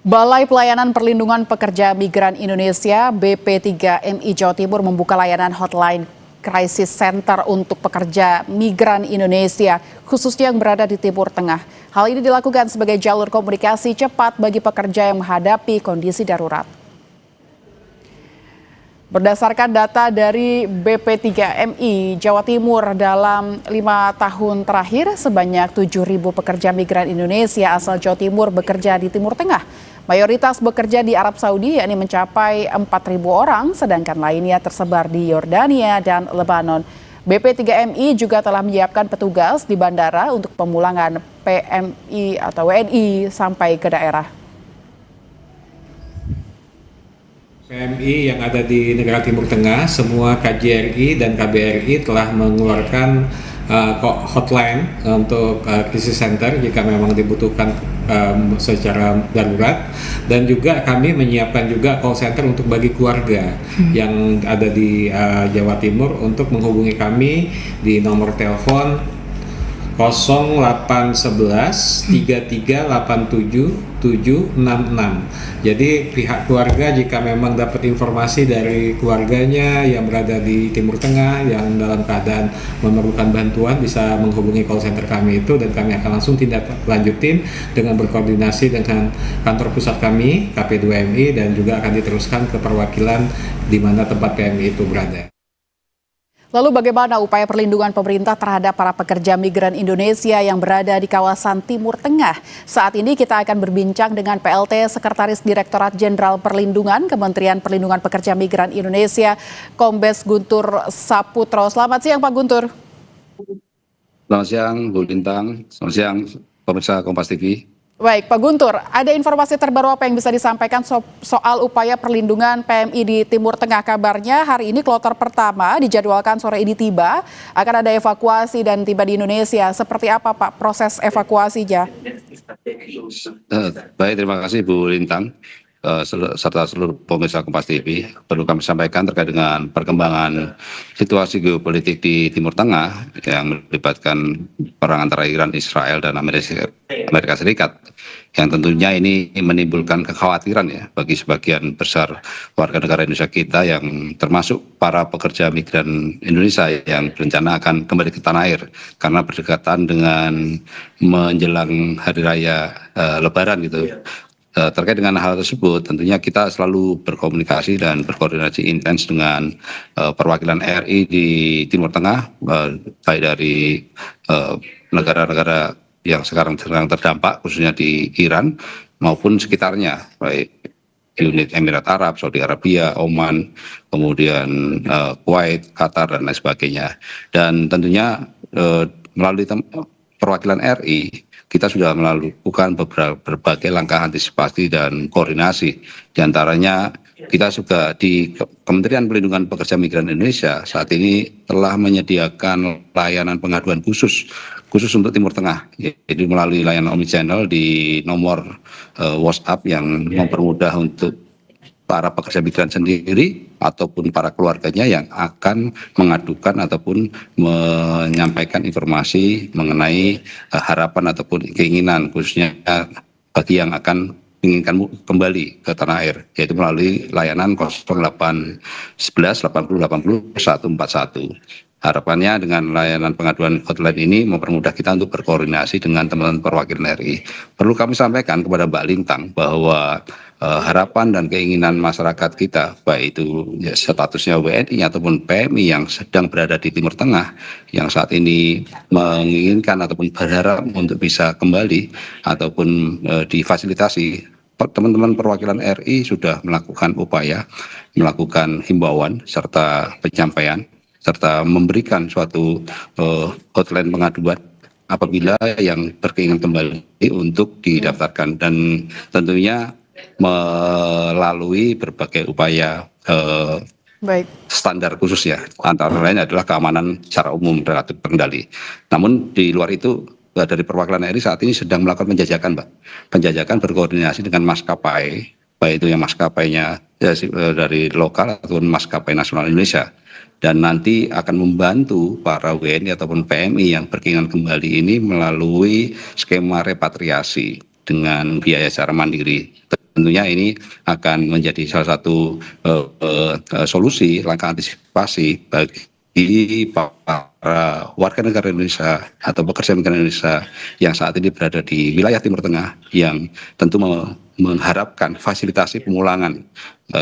Balai Pelayanan Perlindungan Pekerja Migran Indonesia (BP3MI) Jawa Timur membuka layanan hotline Crisis Center untuk pekerja migran Indonesia, khususnya yang berada di Timur Tengah. Hal ini dilakukan sebagai jalur komunikasi cepat bagi pekerja yang menghadapi kondisi darurat. Berdasarkan data dari BP3MI Jawa Timur, dalam 5 tahun terakhir sebanyak 7.000 pekerja migran Indonesia asal Jawa Timur bekerja di Timur Tengah. Mayoritas bekerja di Arab Saudi, yakni mencapai 4.000 orang, sedangkan lainnya tersebar di Yordania dan Lebanon. BP3MI juga telah menyiapkan petugas di bandara untuk pemulangan PMI atau WNI sampai ke daerah. PMI yang ada di negara Timur Tengah, semua KJRI dan KBRI telah mengeluarkan hotline untuk crisis center jika memang dibutuhkan secara darurat, dan juga kami menyiapkan juga call center untuk bagi keluarga yang ada di Jawa Timur untuk menghubungi kami di nomor telepon 0811 3387 766. Jadi pihak keluarga jika memang dapat informasi dari keluarganya yang berada di Timur Tengah yang dalam keadaan memerlukan bantuan, bisa menghubungi call center kami itu, dan kami akan langsung tindak lanjutin dengan berkoordinasi dengan kantor pusat kami KP2MI, dan juga akan diteruskan ke perwakilan di mana tempat PMI itu berada. Lalu bagaimana upaya perlindungan pemerintah terhadap para pekerja migran Indonesia yang berada di kawasan Timur Tengah? Saat ini kita akan berbincang dengan PLT Sekretaris Direktorat Jenderal Perlindungan Kementerian Perlindungan Pekerja Migran Indonesia, Kombes Guntur Saputro. Selamat siang Pak Guntur. Selamat siang Bu Lintang, selamat siang pemirsa Kompas TV. Baik Pak Guntur, ada informasi terbaru apa yang bisa disampaikan soal upaya perlindungan PMI di Timur Tengah? Kabarnya hari ini kloter pertama dijadwalkan sore ini tiba, akan ada evakuasi dan tiba di Indonesia. Seperti apa Pak proses evakuasinya? Baik, terima kasih Bu Lintang serta seluruh pemirsa Kompas TV. Perlu kami sampaikan terkait dengan perkembangan situasi geopolitik di Timur Tengah yang melibatkan perang antara Iran, Israel, dan Amerika Serikat, yang tentunya ini menimbulkan kekhawatiran ya bagi sebagian besar warga negara Indonesia kita, yang termasuk para pekerja migran Indonesia yang berencana akan kembali ke tanah air karena berdekatan dengan menjelang hari raya Lebaran gitu. Terkait dengan hal tersebut, tentunya kita selalu berkomunikasi dan berkoordinasi intens dengan perwakilan RI di Timur Tengah, baik dari negara-negara yang sekarang sedang terdampak, khususnya di Iran maupun sekitarnya, baik unit Emirat Arab, Saudi Arabia, Oman, kemudian Kuwait, Qatar, dan lain sebagainya. Dan tentunya melalui perwakilan RI, kita sudah melakukan berbagai langkah antisipasi dan koordinasi. Di antaranya kita juga di Kementerian Perlindungan Pekerja Migran Indonesia saat ini telah menyediakan layanan pengaduan khusus untuk Timur Tengah, yaitu melalui layanan omnichannel di nomor WhatsApp yang mempermudah untuk para pekerja migran sendiri ataupun para keluarganya yang akan mengadukan ataupun menyampaikan informasi mengenai harapan ataupun keinginan, khususnya bagi yang akan menginginkan kembali ke tanah air, yaitu melalui layanan 0811 80 80 141. Harapannya dengan layanan pengaduan hotline ini mempermudah kita untuk berkoordinasi dengan teman-teman perwakilan RI. Perlu kami sampaikan kepada Mbak Lintang bahwa harapan dan keinginan masyarakat kita, baik itu ya, statusnya WNI ataupun PMI yang sedang berada di Timur Tengah, yang saat ini menginginkan ataupun berharap untuk bisa kembali ataupun difasilitasi, teman-teman perwakilan RI sudah melakukan upaya, melakukan himbauan serta penyampaian, serta memberikan suatu hotline pengaduan apabila yang berkeinginan kembali untuk didaftarkan, dan tentunya melalui berbagai upaya standar khusus ya, antara lain adalah keamanan secara umum relatif terkendali. Namun di luar itu dari perwakilan RI saat ini sedang melakukan penjajakan, Mbak. Penjajakan berkoordinasi dengan maskapai, baik itu yang maskapainya dari lokal ataupun maskapai nasional Indonesia. Dan nanti akan membantu para WNI ataupun PMI yang berkeinginan kembali ini melalui skema repatriasi dengan biaya secara mandiri. tentunya ini akan menjadi salah satu solusi langkah antisipasi bagi para warga negara Indonesia atau pekerja migran Indonesia yang saat ini berada di wilayah Timur Tengah yang tentu mengharapkan fasilitasi pemulangan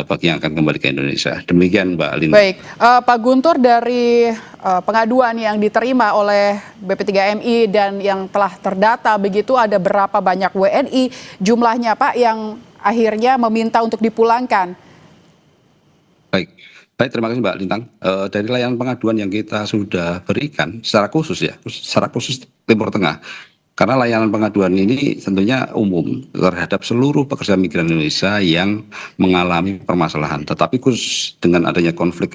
bagi yang akan kembali ke Indonesia. Demikian Mbak Linda. Baik, Pak Guntur, dari pengaduan yang diterima oleh BP3MI dan yang telah terdata begitu, ada berapa banyak WNI jumlahnya Pak yang akhirnya meminta untuk dipulangkan? Baik, terima kasih Mbak Lintang. Dari layanan pengaduan yang kita sudah berikan secara khusus Timur Tengah, karena layanan pengaduan ini tentunya umum terhadap seluruh pekerja migran Indonesia yang mengalami permasalahan. Tetapi khusus dengan adanya konflik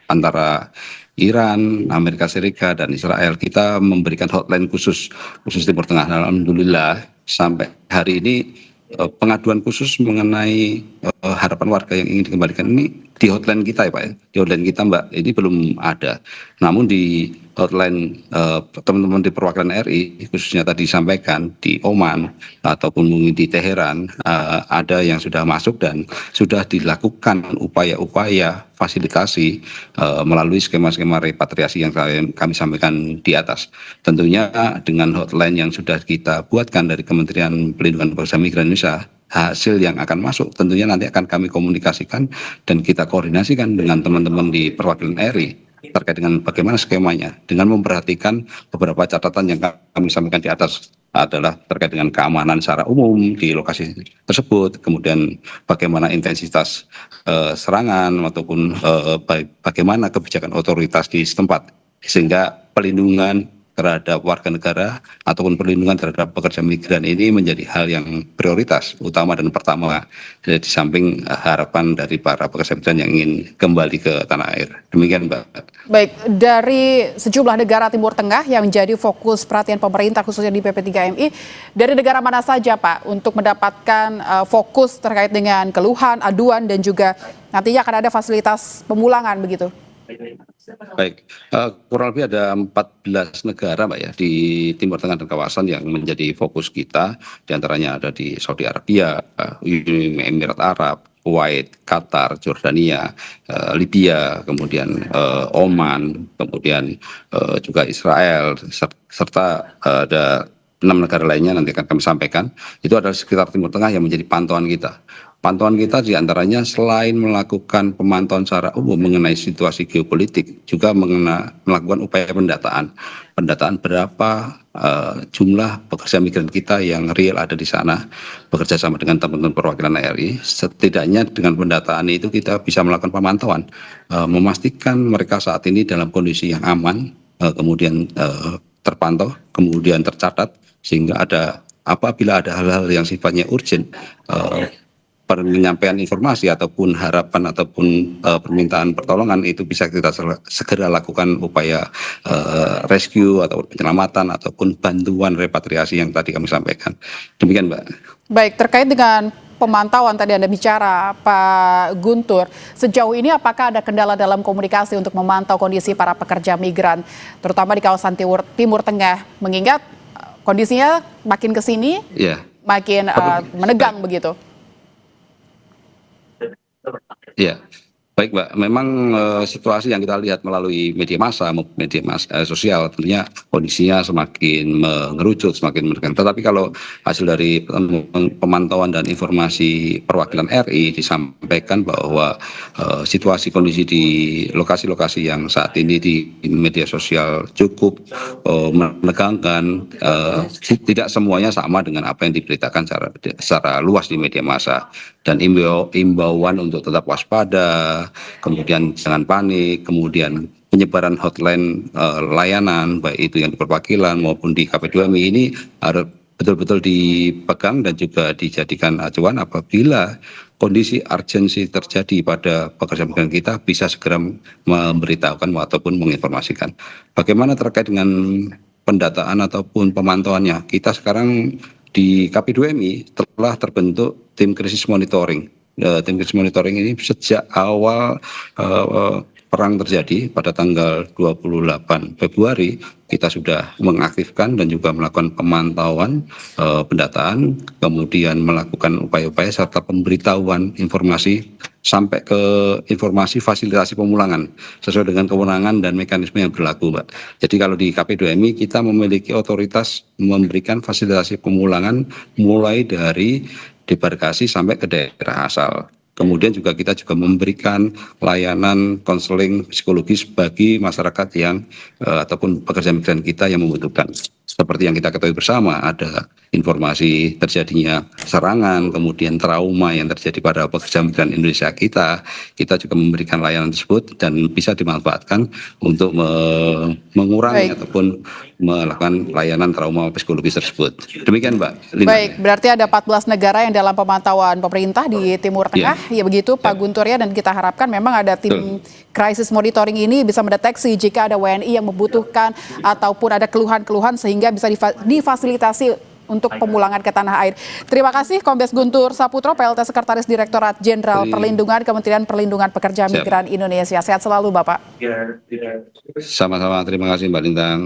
antara Iran, Amerika Serikat, dan Israel, kita memberikan hotline khusus Timur Tengah. Alhamdulillah sampai hari ini pengaduan khusus mengenai harapan warga yang ingin dikembalikan ini di hotline kita ya Pak ya, di hotline kita Mbak, ini belum ada. Namun di hotline teman-teman di perwakilan RI khususnya tadi disampaikan di Oman ataupun mungkin di Teheran ada yang sudah masuk dan sudah dilakukan upaya-upaya fasilitasi melalui skema-skema repatriasi yang kami sampaikan di atas. Tentunya dengan hotline yang sudah kita buatkan dari Kementerian Pelindungan Pekerja Migran Indonesia, hasil yang akan masuk tentunya nanti akan kami komunikasikan dan kita koordinasikan dengan teman-teman di perwakilan RI terkait dengan bagaimana skemanya, dengan memperhatikan beberapa catatan yang kami sampaikan di atas adalah terkait dengan keamanan secara umum di lokasi tersebut, kemudian bagaimana intensitas serangan ataupun bagaimana kebijakan otoritas di setempat, sehingga pelindungan terhadap warga negara ataupun perlindungan terhadap pekerja migran ini menjadi hal yang prioritas utama dan pertama di samping harapan dari para pekerja migran yang ingin kembali ke tanah air. Demikian Mbak. Baik, dari sejumlah negara Timur Tengah yang menjadi fokus perhatian pemerintah khususnya di BP3MI, dari negara mana saja Pak untuk mendapatkan fokus terkait dengan keluhan, aduan dan juga nantinya akan ada fasilitas pemulangan begitu? Baik, kurang lebih ada 14 negara Mbak ya di Timur Tengah dan kawasan yang menjadi fokus kita. Di antaranya ada di Saudi Arabia, Uni Emirat Arab, Kuwait, Qatar, Jordania, Libya, kemudian Oman, kemudian juga Israel, serta ada 6 negara lainnya nanti akan kami sampaikan. Itu adalah sekitar Timur Tengah yang menjadi pantauan kita. Pantauan kita diantaranya selain melakukan pemantauan secara umum mengenai situasi geopolitik, juga melakukan upaya pendataan berapa jumlah pekerja migran kita yang real ada di sana, bekerja sama dengan teman-teman perwakilan RI. Setidaknya dengan pendataan itu kita bisa melakukan pemantauan, memastikan mereka saat ini dalam kondisi yang aman, kemudian terpantau, kemudian tercatat, sehingga apabila ada hal-hal yang sifatnya urgent, penyampaian informasi ataupun harapan ataupun permintaan pertolongan itu bisa kita segera lakukan upaya rescue atau penyelamatan ataupun bantuan repatriasi yang tadi kami sampaikan. Demikian Mbak. Baik, terkait dengan pemantauan tadi Anda bicara Pak Guntur, sejauh ini apakah ada kendala dalam komunikasi untuk memantau kondisi para pekerja migran terutama di kawasan Timur Tengah, mengingat kondisinya makin ke sini makin menegang begitu? Ya, baik Mbak. Memang situasi yang kita lihat melalui media massa sosial tentunya kondisinya semakin mengerucut, semakin menegang. Tetapi kalau hasil dari pemantauan dan informasi perwakilan RI disampaikan bahwa situasi kondisi di lokasi-lokasi yang saat ini di media sosial cukup menegangkan, tidak semuanya sama dengan apa yang diberitakan secara luas di media massa. Dan imbauan untuk tetap waspada, kemudian jangan panik, kemudian penyebaran hotline layanan baik itu yang di perwakilan maupun di KP2MI ini harus betul-betul dipegang dan juga dijadikan acuan apabila kondisi urgensi terjadi pada pekerja migran kita bisa segera memberitahukan ataupun menginformasikan. Bagaimana terkait dengan pendataan ataupun pemantauannya? Kita sekarang di KP2MI telah terbentuk tim krisis monitoring. Tim krisis monitoring ini sejak awal perang terjadi pada tanggal 28 Februari, kita sudah mengaktifkan dan juga melakukan pemantauan, pendataan, kemudian melakukan upaya-upaya serta pemberitahuan informasi sampai ke informasi fasilitasi pemulangan sesuai dengan kewenangan dan mekanisme yang berlaku, Mbak. Jadi kalau di KP2MI kita memiliki otoritas memberikan fasilitasi pemulangan mulai dari debarkasi sampai ke daerah asal. Kemudian juga kita juga memberikan layanan konseling psikologis bagi masyarakat yang ataupun pekerja migran kita yang membutuhkan. Seperti yang kita ketahui bersama, ada informasi terjadinya serangan, kemudian trauma yang terjadi pada pekerja migran Indonesia kita juga memberikan layanan tersebut dan bisa dimanfaatkan untuk mengurangi ataupun melakukan layanan trauma psikologis tersebut. Demikian, Mbak Linda. Baik, berarti ada 14 negara yang dalam pemantauan pemerintah di Timur Tengah, ya begitu Pak Guntur ya, dan kita harapkan memang ada tim crisis monitoring ini bisa mendeteksi jika ada WNI yang membutuhkan ataupun ada keluhan-keluhan sehingga bisa difasilitasi untuk pemulangan ke tanah air. Terima kasih Kombes Guntur Saputro, PLT Sekretaris Direktorat Jenderal Perlindungan Kementerian Perlindungan Pekerja Migran Indonesia. Sehat selalu Bapak. Sama-sama, terima kasih Mbak Lintang.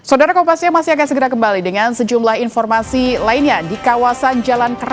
Saudara Kompasnya masih akan segera kembali dengan sejumlah informasi lainnya di kawasan Jalan